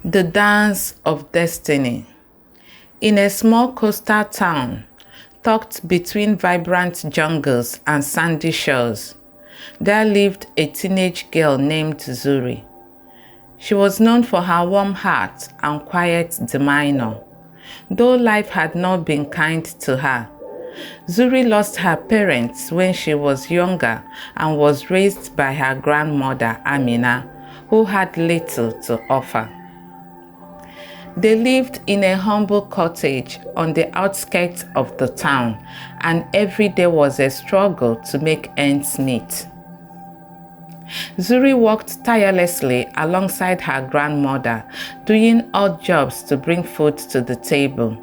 The Dance of Destiny. In a small coastal town, tucked between vibrant jungles and sandy shores, there lived a teenage girl named Zuri. She was known for her warm heart and quiet demeanor. Though life had not been kind to her, Zuri lost her parents when she was younger and was raised by her grandmother Amina, who had little to offer. They lived in a humble cottage on the outskirts of the town, and every day was a struggle to make ends meet. Zuri worked tirelessly alongside her grandmother, doing odd jobs to bring food to the table.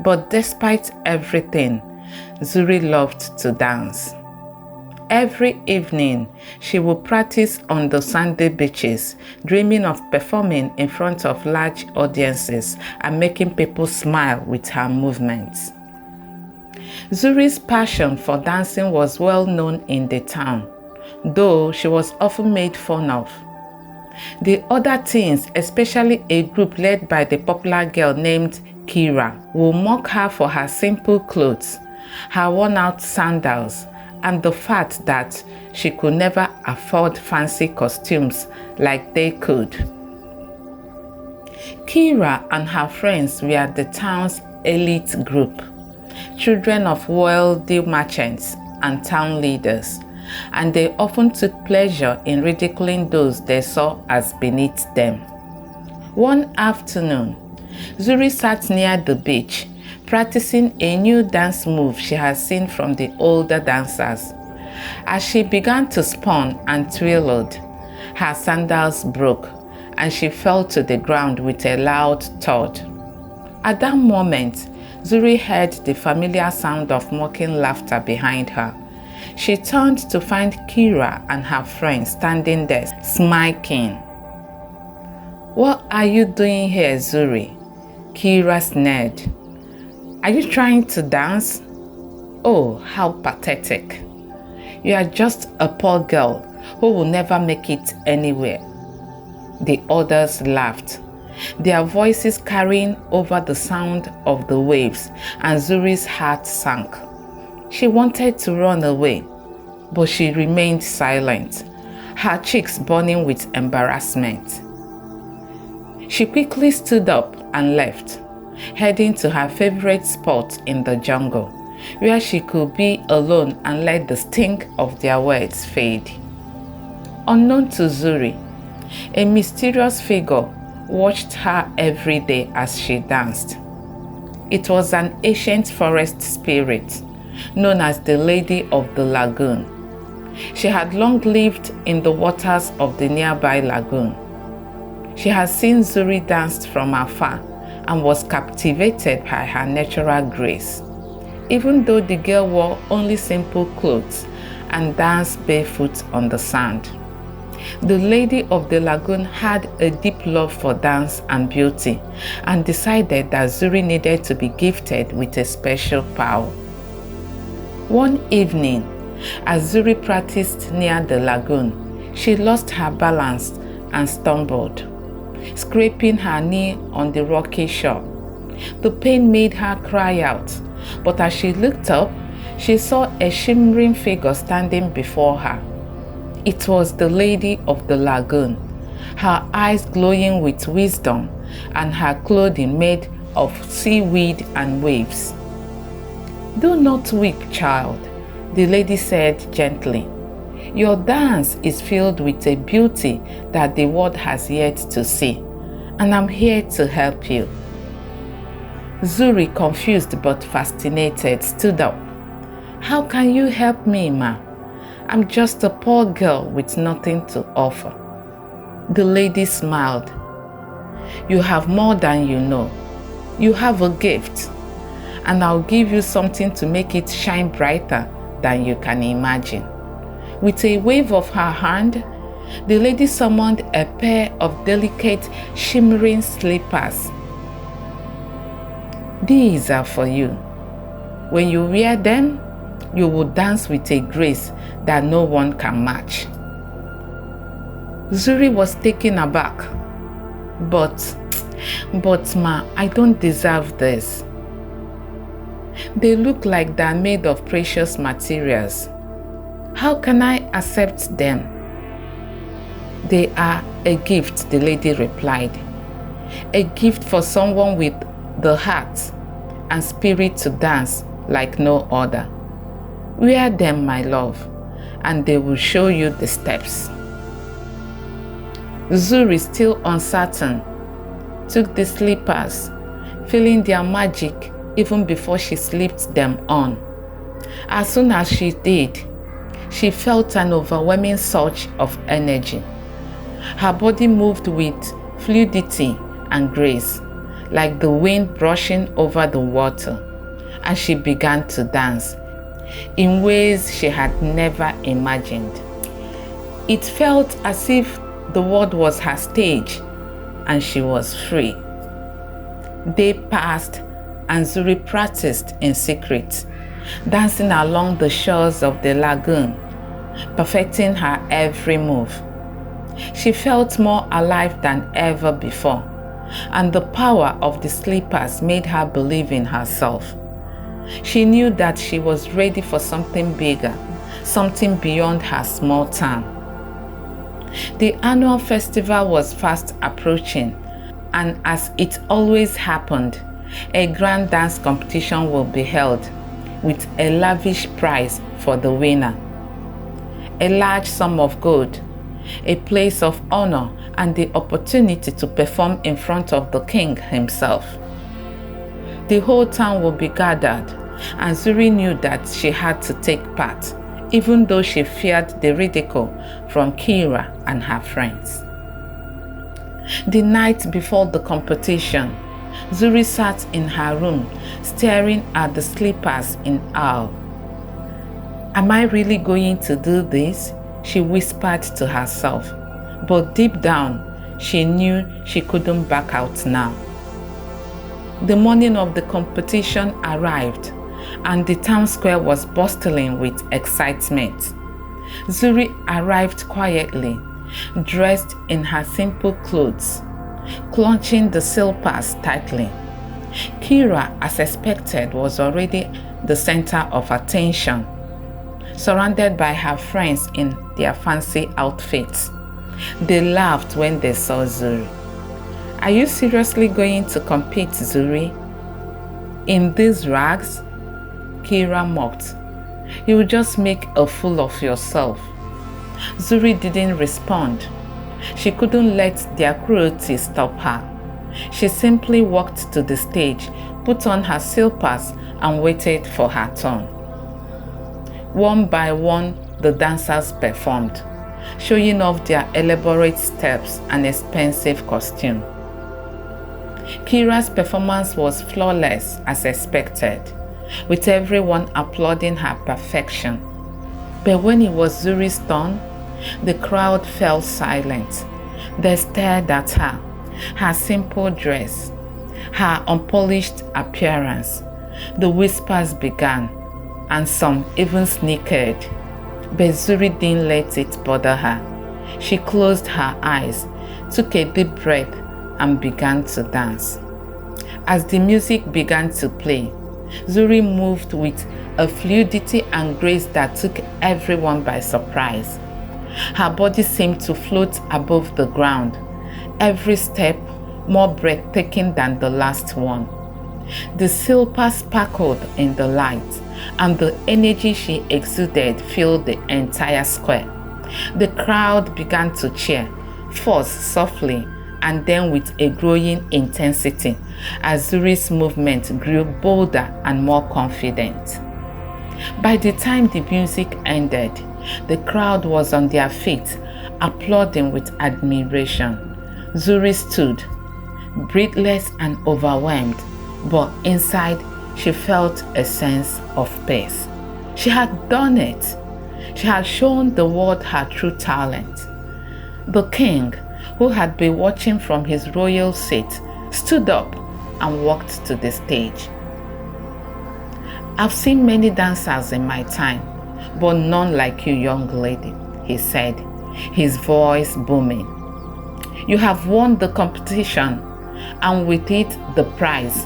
But despite everything, Zuri loved to dance. Every evening, she would practice on the sandy beaches, dreaming of performing in front of large audiences and making people smile with her movements. Zuri's passion for dancing was well known in the town, though she was often made fun of. The other teens, especially a group led by the popular girl named Kira, would mock her for her simple clothes, her worn-out sandals, and the fact that she could never afford fancy costumes like they could. Kira and her friends were the town's elite group, children of wealthy merchants and town leaders, and they often took pleasure in ridiculing those they saw as beneath them. One afternoon, Zuri sat near the beach, practicing a new dance move she had seen from the older dancers. As she began to spin and twirled, her sandals broke and she fell to the ground with a loud thud. At that moment, Zuri heard the familiar sound of mocking laughter behind her. She turned to find Kira and her friend standing there, smirking. "What are you doing here, Zuri?" Kira sneered. "Are you trying to dance? Oh, how pathetic. You are just a poor girl who will never make it anywhere." The others laughed, their voices carrying over the sound of the waves, and Zuri's heart sank. She wanted to run away, but she remained silent, her cheeks burning with embarrassment. She quickly stood up and left, heading to her favorite spot in the jungle, where she could be alone and let the stink of their words fade. Unknown to Zuri, a mysterious figure watched her every day as she danced. It was an ancient forest spirit, known as the Lady of the Lagoon. She had long lived in the waters of the nearby lagoon. She had seen Zuri dance from afar and was captivated by her natural grace, even though the girl wore only simple clothes and danced barefoot on the sand. The Lady of the Lagoon had a deep love for dance and beauty and decided that Zuri needed to be gifted with a special power. One evening, as Zuri practiced near the lagoon, she lost her balance and stumbled, scraping her knee on the rocky shore. The pain made her cry out, but as she looked up, she saw a shimmering figure standing before her. It was the Lady of the Lagoon, her eyes glowing with wisdom and her clothing made of seaweed and waves. "Do not weep, child," the lady said gently. "Your dance is filled with a beauty that the world has yet to see, and I'm here to help you." Zuri, confused but fascinated, stood up. "How can you help me, ma? I'm just a poor girl with nothing to offer." The lady smiled. "You have more than you know. You have a gift, and I'll give you something to make it shine brighter than you can imagine." With a wave of her hand, the lady summoned a pair of delicate, shimmering slippers. "These are for you. When you wear them, you will dance with a grace that no one can match." Zuri was taken aback, but But ma, I don't deserve this. They look like they're made of precious materials. How can I accept them? They are a gift, the lady replied. A gift for someone with the heart and spirit to dance like no other. Wear them, my love, and they will show you the steps. Zuri, still uncertain, took the slippers, feeling their magic even before she slipped them on. As soon as she did, she felt an overwhelming surge of energy. Her body moved with fluidity and grace, like the wind brushing over the water, and she began to dance in ways she had never imagined. It felt as if the world was her stage and she was free. Day passed and Zuri practiced in secret, dancing along the shores of the lagoon, perfecting her every move. She felt more alive than ever before, and the power of the slippers made her believe in herself. She knew that she was ready for something bigger, something beyond her small town. The annual festival was fast approaching, and as it always happened, a grand dance competition will be held with a lavish prize for the winner. A large sum of gold, a place of honor, and the opportunity to perform in front of the king himself. The whole town will be gathered, and Zuri knew that she had to take part, even though she feared the ridicule from Kira and her friends. The night before the competition, Zuri sat in her room, staring at the slippers in awe. Am I really going to do this? She whispered to herself, but deep down, she knew she couldn't back out now. The morning of the competition arrived, and the town square was bustling with excitement. Zuri arrived quietly, dressed in her simple clothes, clutching the slippers tightly. Kira, as expected, was already the center of attention, surrounded by her friends in their fancy outfits. They laughed when they saw Zuri. Are you seriously going to compete, Zuri? In these rags? Kira mocked. You will just make a fool of yourself. Zuri didn't respond. She couldn't let their cruelty stop her. She simply walked to the stage, put on her slippers, and waited for her turn. One by one, the dancers performed, showing off their elaborate steps and expensive costume. Kira's performance was flawless as expected, with everyone applauding her perfection. But when it was Zuri's turn, the crowd fell silent. They stared at her, her simple dress, her unpolished appearance. The whispers began, and some even snickered. But Zuri didn't let it bother her. She closed her eyes, took a deep breath, and began to dance. As the music began to play, Zuri moved with a fluidity and grace that took everyone by surprise. Her body seemed to float above the ground, every step more breathtaking than the last one. The silver sparkled in the light, and the energy she exuded filled the entire square. The crowd began to cheer, first softly and then with a growing intensity, as Zuri's movement grew bolder and more confident. By the time the music ended, the crowd was on their feet, applauding with admiration. Zuri stood, breathless and overwhelmed, but inside she felt a sense of peace. She had done it. She had shown the world her true talent. The king, who had been watching from his royal seat, stood up and walked to the stage. I've seen many dancers in my time, but none like you, young lady, he said, his voice booming. You have won the competition, and with it, the prize.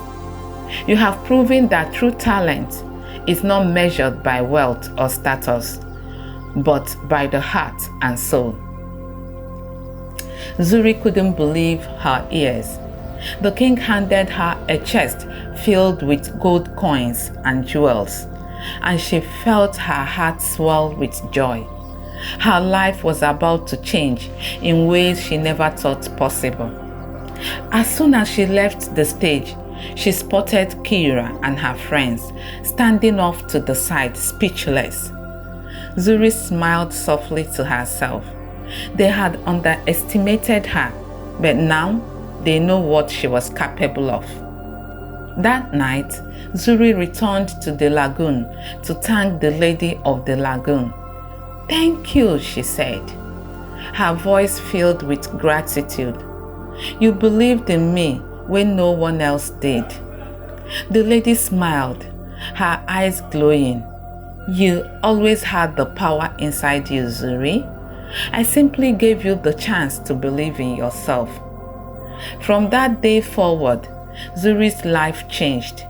You have proven that true talent is not measured by wealth or status, but by the heart and soul. Zuri couldn't believe her ears. The king handed her a chest filled with gold coins and jewels, and she felt her heart swell with joy. Her life was about to change in ways she never thought possible. As soon as she left the stage, she spotted Kira and her friends standing off to the side, speechless. Zuri smiled softly to herself. They had underestimated her, but now they know what she was capable of. That night, Zuri returned to the lagoon to thank the lady of the lagoon. "Thank you," she said, her voice filled with gratitude. "You believed in me when no one else did." The lady smiled, her eyes glowing. "You always had the power inside you, Zuri. I simply gave you the chance to believe in yourself." From that day forward, Zuri's life changed.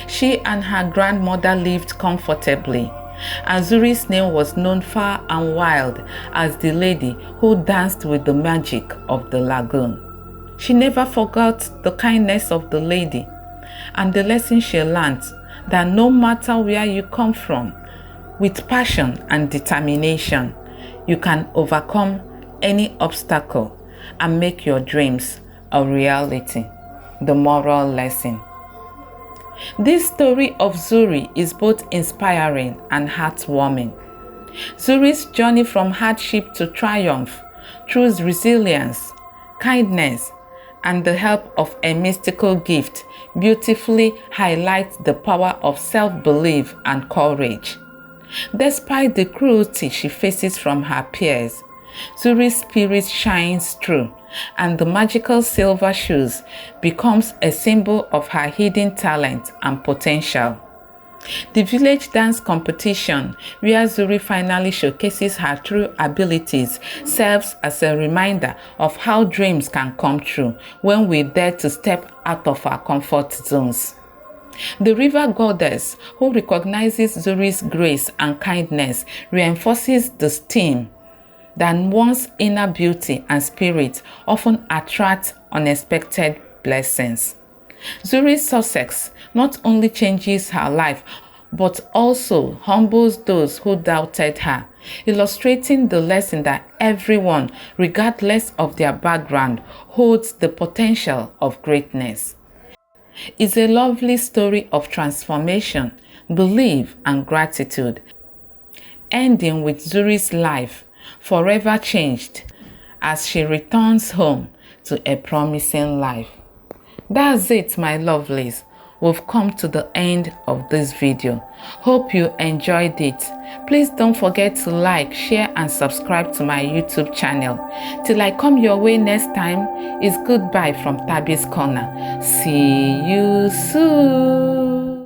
She and her grandmother lived comfortably, and Zuri's name was known far and wide as the lady who danced with the magic of the lagoon. She never forgot the kindness of the lady and the lesson she learned that no matter where you come from, with passion and determination, you can overcome any obstacle and make your dreams a reality. The moral lesson. This story of Zuri is both inspiring and heartwarming. Zuri's journey from hardship to triumph through resilience, kindness, and the help of a mystical gift beautifully highlights the power of self-belief and courage. Despite the cruelty she faces from her peers, Zuri's spirit shines through, and the magical silver shoes becomes a symbol of her hidden talent and potential. The village dance competition, where Zuri finally showcases her true abilities, serves as a reminder of how dreams can come true when we dare to step out of our comfort zones. The river goddess, who recognizes Zuri's grace and kindness, reinforces this theme that one's inner beauty and spirit often attract unexpected blessings. Zuri's success not only changes her life, but also humbles those who doubted her, illustrating the lesson that everyone, regardless of their background, holds the potential of greatness. It's a lovely story of transformation, belief, and gratitude, ending with Zuri's life forever changed as she returns home to a promising life. That's it, my lovelies. We've come to the end of this video. Hope you enjoyed it. Please don't forget to like, share, and subscribe to my YouTube channel. Till I come your way next time, it's goodbye from Tabby's Corner. See you soon.